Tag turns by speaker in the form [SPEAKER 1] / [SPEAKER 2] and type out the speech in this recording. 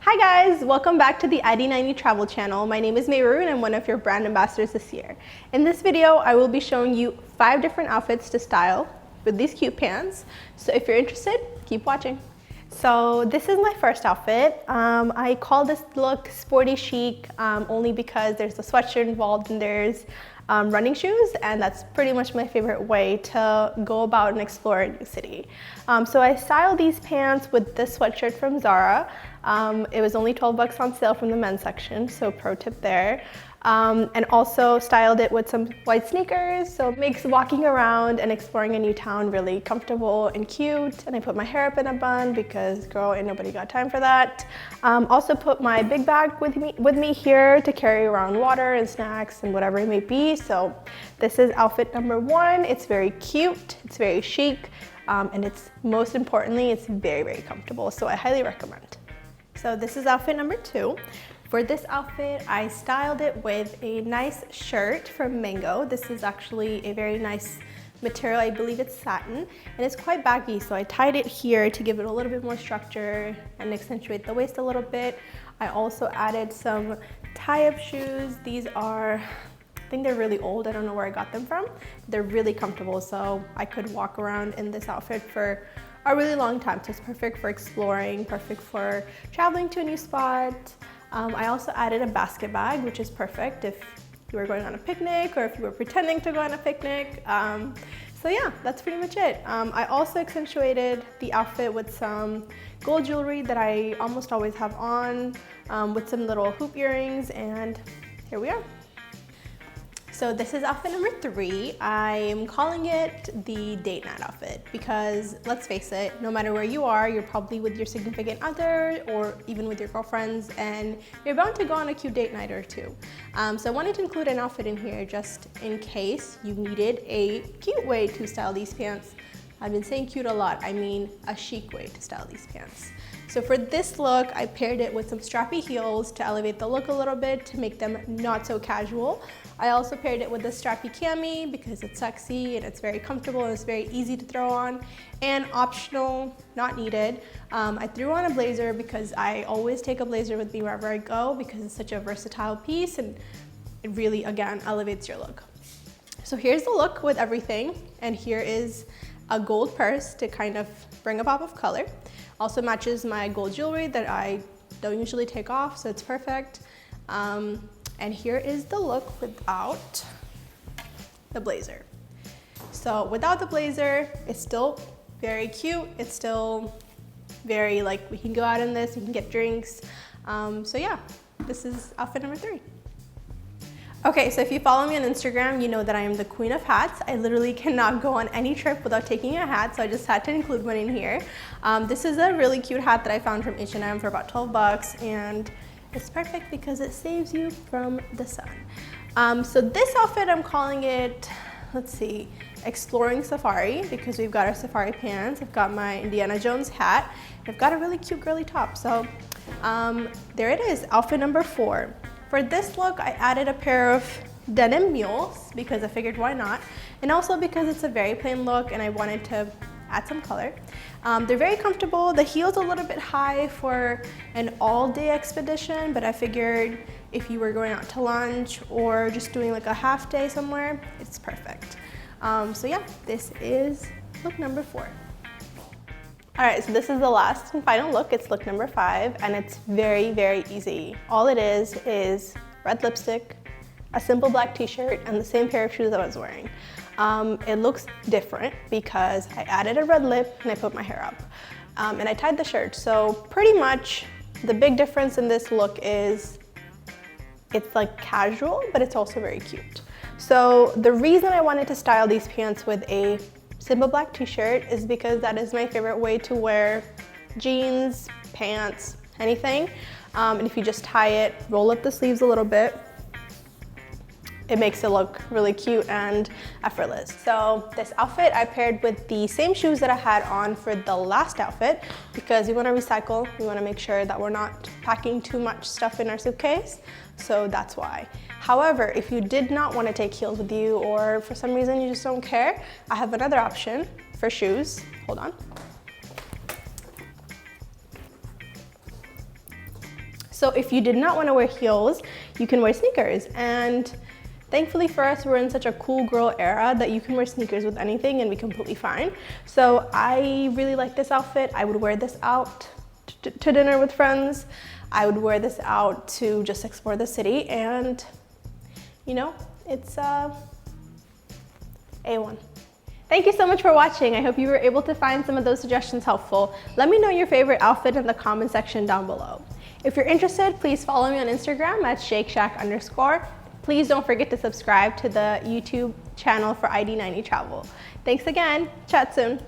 [SPEAKER 1] Hi guys, welcome back to the ID90 travel channel. My name is Mayru and I'm one of your brand ambassadors this year. In this video, I will be showing you 5 different outfits to style with these cute pants. So if you're interested, keep watching. So this is my first outfit. I call this look sporty chic only because there's a sweatshirt involved and there's running shoes, and that's pretty much my favorite way to go about and explore a new city. So I styled these pants with this sweatshirt from Zara. It was only 12 bucks on sale from the men's section, so pro tip there. And also styled it with some white sneakers, so it makes walking around and exploring a new town really comfortable and cute. And I put my hair up in a bun because girl, ain't nobody got time for that. Also put my big bag with me here to carry around water and snacks and whatever it may be. So this is outfit number 1. It's very cute, it's very chic, and it's most importantly, it's very, very comfortable. So I highly recommend. So this is outfit number 2. For this outfit, I styled it with a nice shirt from Mango. This is actually a very nice material. I believe it's satin, and it's quite baggy, so I tied it here to give it a little bit more structure and accentuate the waist a little bit. I also added some tie-up shoes. These are, I think they're really old. I don't know where I got them from. They're really comfortable, so I could walk around in this outfit for a really long time. So it's perfect for exploring, perfect for traveling to a new spot. I also added a basket bag, which is perfect if you were going on a picnic or if you were pretending to go on a picnic. So yeah, that's pretty much it. I also accentuated the outfit with some gold jewelry that I almost always have on, with some little hoop earrings, and here we are. So this is outfit number 3. I'm calling it the date night outfit because let's face it, no matter where you are, you're probably with your significant other or even with your girlfriends, and you're bound to go on a cute date night or two. So I wanted to include an outfit in here just in case you needed a cute way to style these pants. I've been saying cute a lot, I mean a chic way to style these pants. So for this look, I paired it with some strappy heels to elevate the look a little bit, to make them not so casual. I also paired it with a strappy cami because it's sexy and it's very comfortable and it's very easy to throw on. And optional, not needed. I threw on a blazer because I always take a blazer with me wherever I go because it's such a versatile piece and it really, again, elevates your look. So here's the look with everything, and here is a gold purse to kind of bring a pop of color. Also matches my gold jewelry that I don't usually take off, so it's perfect. And here is the look without the blazer. So without the blazer, it's still very cute. It's still very, like, we can go out in this, we can get drinks. So yeah, this is outfit number 3. Okay, so if you follow me on Instagram, you know that I am the queen of hats. I literally cannot go on any trip without taking a hat, so I just had to include one in here. This is a really cute hat that I found from H&M for about 12 bucks, and it's perfect because it saves you from the sun. So this outfit, I'm calling it, let's see, Exploring Safari, because we've got our safari pants, I've got my Indiana Jones hat, I've got a really cute girly top. So there it is, outfit number 4. For this look, I added a pair of denim mules because I figured why not, and also because it's a very plain look and I wanted to add some color. They're very comfortable. The heel's a little bit high for an all-day expedition, but I figured if you were going out to lunch or just doing like a half day somewhere, it's perfect. So yeah, this is look number 4. All right, so this is the last and final look. It's look number 5, and it's very, very easy. All it is red lipstick, a simple black t-shirt, and the same pair of shoes I was wearing. It looks different because I added a red lip and I put my hair up. And I tied the shirt. So pretty much the big difference in this look is it's like casual, but it's also very cute. So the reason I wanted to style these pants with a simple black t-shirt is because that is my favorite way to wear jeans, pants, anything. And if you just tie it, roll up the sleeves a little bit, it makes it look really cute and effortless. So this outfit I paired with the same shoes that I had on for the last outfit because we want to recycle. We want to make sure that we're not packing too much stuff in our suitcase. So that's why. However, if you did not want to take heels with you or for some reason you just don't care, I have another option for shoes. Hold on. So if you did not want to wear heels, you can wear sneakers. And thankfully for us, we're in such a cool girl era that you can wear sneakers with anything and be completely fine. So I really like this outfit. I would wear this out to dinner with friends. I would wear this out to just explore the city, and you know, it's A1. Thank you so much for watching. I hope you were able to find some of those suggestions helpful. Let me know your favorite outfit in the comment section down below. If you're interested, please follow me on Instagram at Sheikh_. Please don't forget to subscribe to the YouTube channel for ID90 Travel. Thanks again. Chat soon.